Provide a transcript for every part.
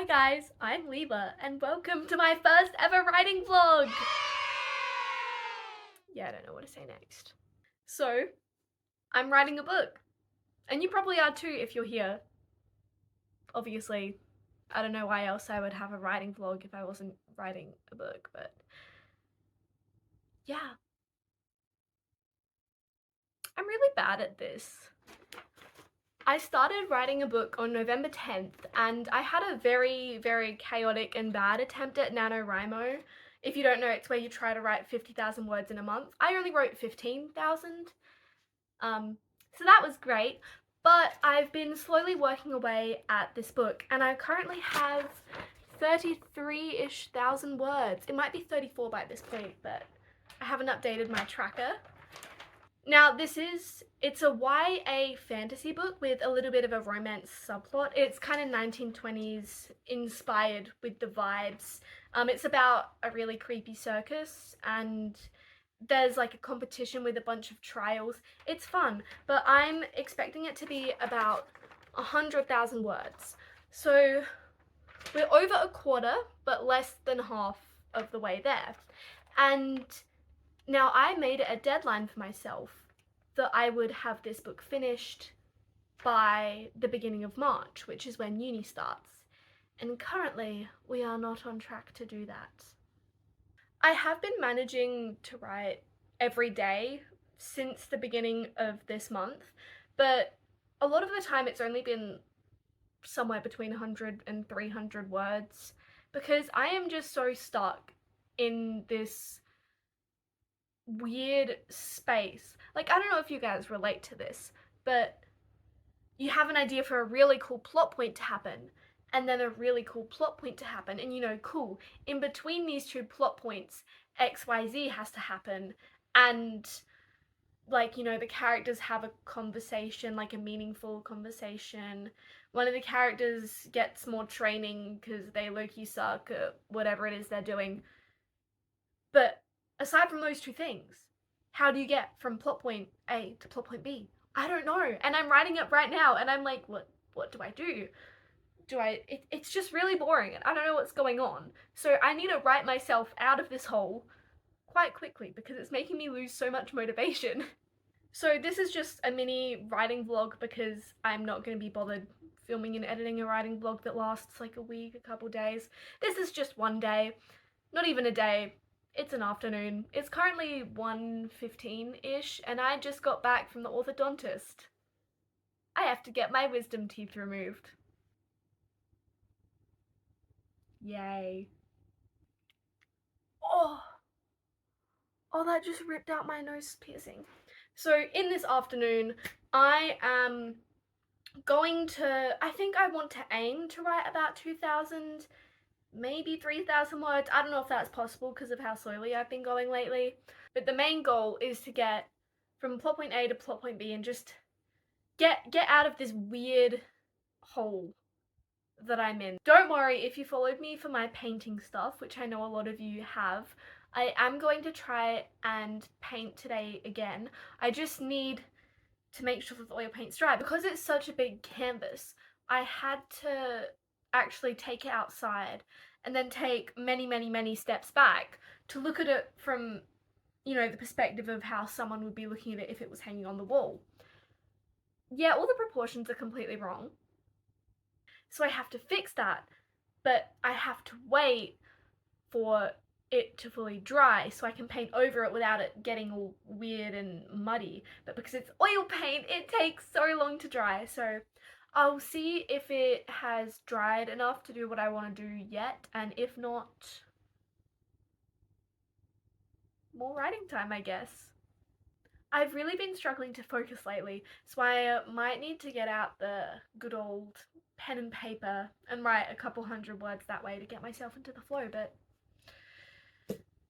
Hi guys, I'm Leva and welcome to my first ever writing vlog! Yeah, I don't know what to say next. So, I'm writing a book. And you probably are too if you're here. Obviously, I don't know why else I would have a writing vlog if I wasn't writing a book, but yeah. I'm really bad at this. I started writing a book on November 10th and I had a very chaotic and bad attempt at NaNoWriMo. If you don't know, it's where you try to write 50,000 words in a month. I only wrote 15,000. So that was great, but I've been slowly working away at this book and I currently have 33-ish thousand words. It might be 34 by this point, but I haven't updated my tracker. Now it's a YA fantasy book with a little bit of a romance subplot. It's kind of 1920s inspired with the vibes. It's about a really creepy circus and there's like a competition with a bunch of trials. It's fun, but I'm expecting it to be about 100,000 words. So we're over a quarter, but less than half of the way there. And now I made it a deadline for myself that I would have this book finished by the beginning of March, which is when uni starts. And currently, we are not on track to do that. I have been managing to write every day since the beginning of this month, but a lot of the time it's only been somewhere between 100 and 300 words because I am just so stuck in this weird space. Like, I don't know if you guys relate to this, but you have an idea for a really cool plot point to happen, and then a really cool plot point to happen, and you know, cool, in between these two plot points, XYZ has to happen, and like, you know, the characters have a conversation, like a meaningful conversation. One of the characters gets more training because they low-key suck at whatever it is they're doing. But aside from those two things, how do you get from plot point A to plot point B? I don't know. And I'm writing it right now and I'm like, what do I do? It's just really boring and I don't know what's going on. So I need to write myself out of this hole quite quickly because it's making me lose so much motivation. So this is just a mini writing vlog because I'm not going to be bothered filming and editing a writing vlog that lasts like a week, a couple days. This is just one day, not even a day. It's an afternoon. It's currently 1:15-ish and I just got back from the orthodontist. I have to get my wisdom teeth removed. Yay. Oh, that just ripped out my nose piercing. So in this afternoon, I am I think I want to aim to write about 2,000, maybe 3,000 words. I don't know if that's possible because of how slowly I've been going lately. But the main goal is to get from plot point A to plot point B and just get out of this weird hole that I'm in. Don't worry if you followed me for my painting stuff, which I know a lot of you have. I am going to try and paint today again. I just need to make sure that the oil paint's dry. Because it's such a big canvas, I had to actually take it outside and then take many steps back to look at it from, you know, the perspective of how someone would be looking at it if it was hanging on the wall. Yeah, all the proportions are completely wrong. So I have to fix that, but I have to wait for it to fully dry so I can paint over it without it getting all weird and muddy. But because it's oil paint, it takes so long to dry. So I'll see if it has dried enough to do what I want to do yet, and if not, more writing time, I guess. I've really been struggling to focus lately, so I might need to get out the good old pen and paper and write a couple hundred words that way to get myself into the flow, but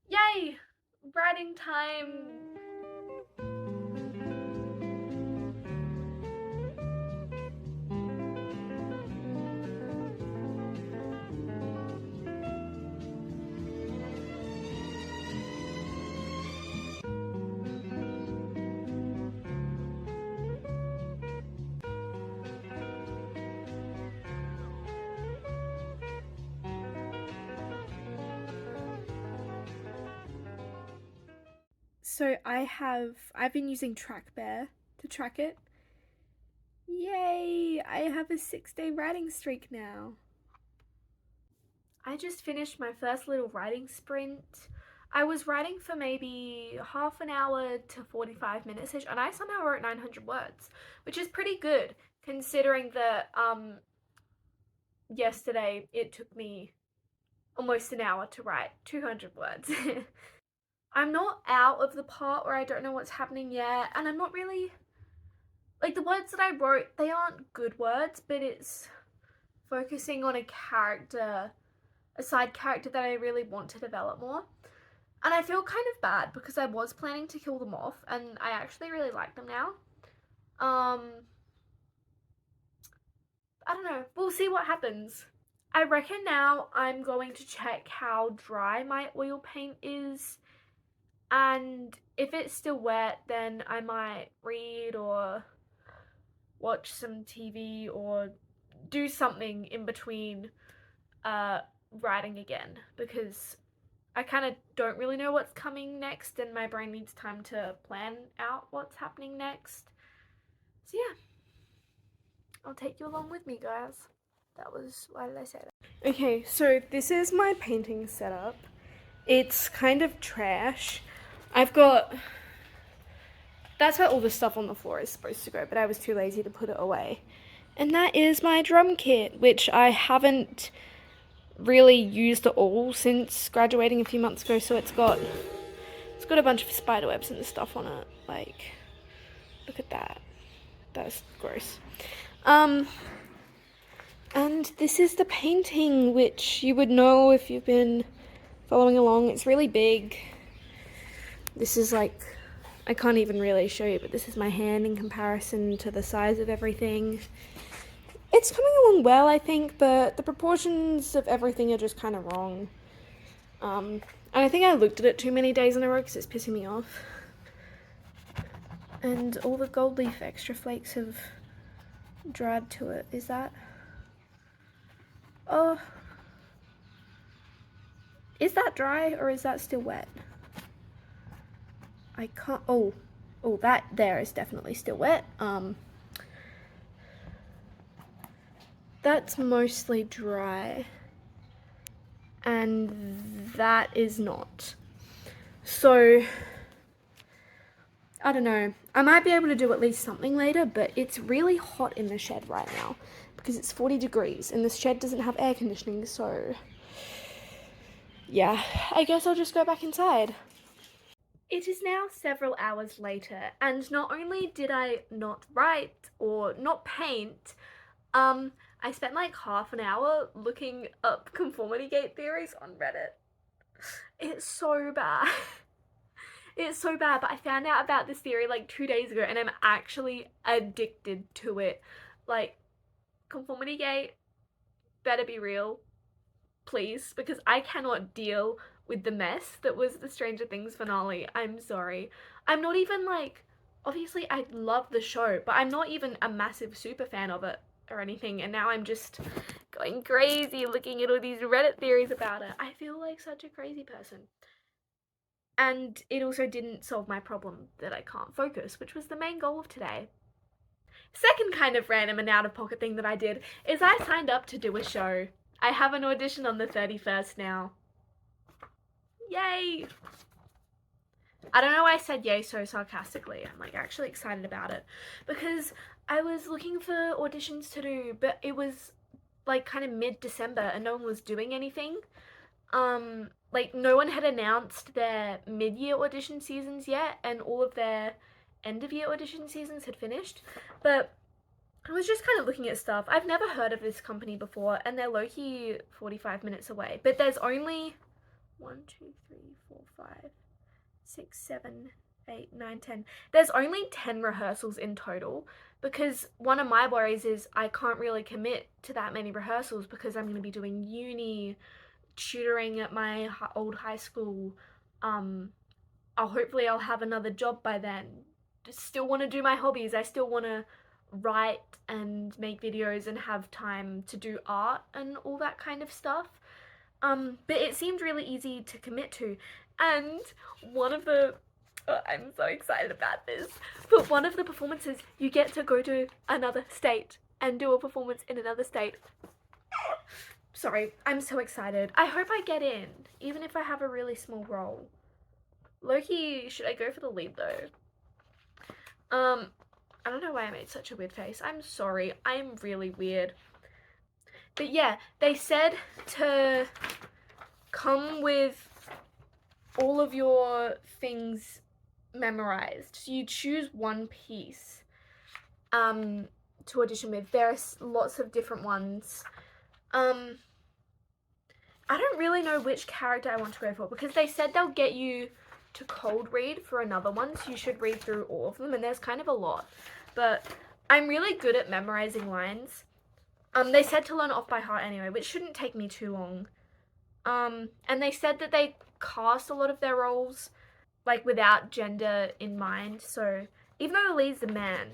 yay! Writing time! So I've been using TrackBear to track it. Yay! I have a 6-day writing streak now. I just finished my first little writing sprint. I was writing for maybe half an hour to 45 minutes ish, and I somehow wrote 900 words, which is pretty good considering that yesterday it took me almost an hour to write 200 words. I'm not out of the part where I don't know what's happening yet, and I'm not really like the words that I wrote, they aren't good words, but it's focusing on a side character that I really want to develop more. And I feel kind of bad because I was planning to kill them off and I actually really like them now. I don't know. We'll see what happens. I reckon now I'm going to check how dry my oil paint is, and if it's still wet, then I might read or watch some TV or do something in between writing again, because I kind of don't really know what's coming next and my brain needs time to plan out what's happening next. So yeah, I'll take you along with me, guys. Why did I say that? Okay, so this is my painting setup. It's kind of trash. That's where all the stuff on the floor is supposed to go, but I was too lazy to put it away. And that is my drum kit, which I haven't really used at all since graduating a few months ago, so it's got a bunch of spider webs and stuff on it. Like, look at that. That's gross. And this is the painting, which you would know if you've been following along. It's really big. This is like, I can't even really show you, but this is my hand in comparison to the size of everything. It's coming along well, I think, but the proportions of everything are just kind of wrong. And I think I looked at it too many days in a row because it's pissing me off. And all the gold leaf extra flakes have dried to it. Is that? Oh. Is that dry or is that still wet? I can't. Oh, that there is definitely still wet. That's mostly dry. And that is not. So, I don't know. I might be able to do at least something later, but it's really hot in the shed right now because it's 40 degrees and the shed doesn't have air conditioning, so yeah, I guess I'll just go back inside. It is now several hours later, and not only did I not write or not paint, I spent like half an hour looking up conformity gate theories on Reddit. It's so bad. It's so bad, but I found out about this theory like 2 days ago and I'm actually addicted to it. Like, conformity gate better be real, please, because I cannot deal with the mess that was the Stranger Things finale. I'm sorry. I'm not even like, obviously I love the show, but I'm not even a massive super fan of it or anything, and now I'm just going crazy looking at all these Reddit theories about it. I feel like such a crazy person. And it also didn't solve my problem that I can't focus, which was the main goal of today. Second kind of random and out of pocket thing that I did is I signed up to do a show. I have an audition on the 31st now. Yay! I don't know why I said yay so sarcastically. I'm like actually excited about it because I was looking for auditions to do, but it was like kind of mid-December and no one was doing anything. Like no one had announced their mid-year audition seasons yet, and all of their end-of-year audition seasons had finished. But I was just kind of looking at stuff. I've never heard of this company before, and they're low-key 45 minutes away. But there's only 1, 2, 3, 4, 5, 6, 7, 8, 9, 10. There's only 10 rehearsals in total, because one of my worries is I can't really commit to that many rehearsals because I'm going to be doing uni, tutoring at my old high school. Hopefully I'll have another job by then. Still want to do my hobbies. I still want to write and make videos and have time to do art and all that kind of stuff. But it seemed really easy to commit to. And one of the I'm so excited about this. But one of the performances, you get to go to another state and do a performance in another state. Sorry, I'm so excited. I hope I get in, even if I have a really small role. Loki, should I go for the lead though? I don't know why I made such a weird face. I'm sorry. I'm really weird. But yeah, they said to come with all of your things memorized. So you choose one piece to audition with. There's lots of different ones. I don't really know which character I want to go for because they said they'll get you to cold read for another one, so you should read through all of them, and there's kind of a lot. But I'm really good at memorizing lines. They said to learn off by heart anyway, which shouldn't take me too long. And they said that they cast a lot of their roles like without gender in mind, so even though the lead's a man,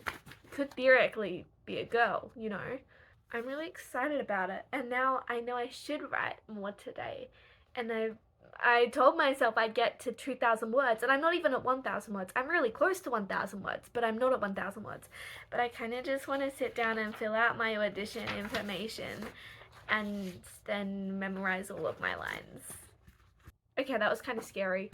could theoretically be a girl, you know. I'm really excited about it, and now I know I should write more today. And I told myself I'd get to 2,000 words, and I'm not even at 1,000 words. I'm really close to 1,000 words, but I'm not at 1,000 words. But I kind of just want to sit down and fill out my audition information and then memorize all of my lines. Okay, that was kind of scary.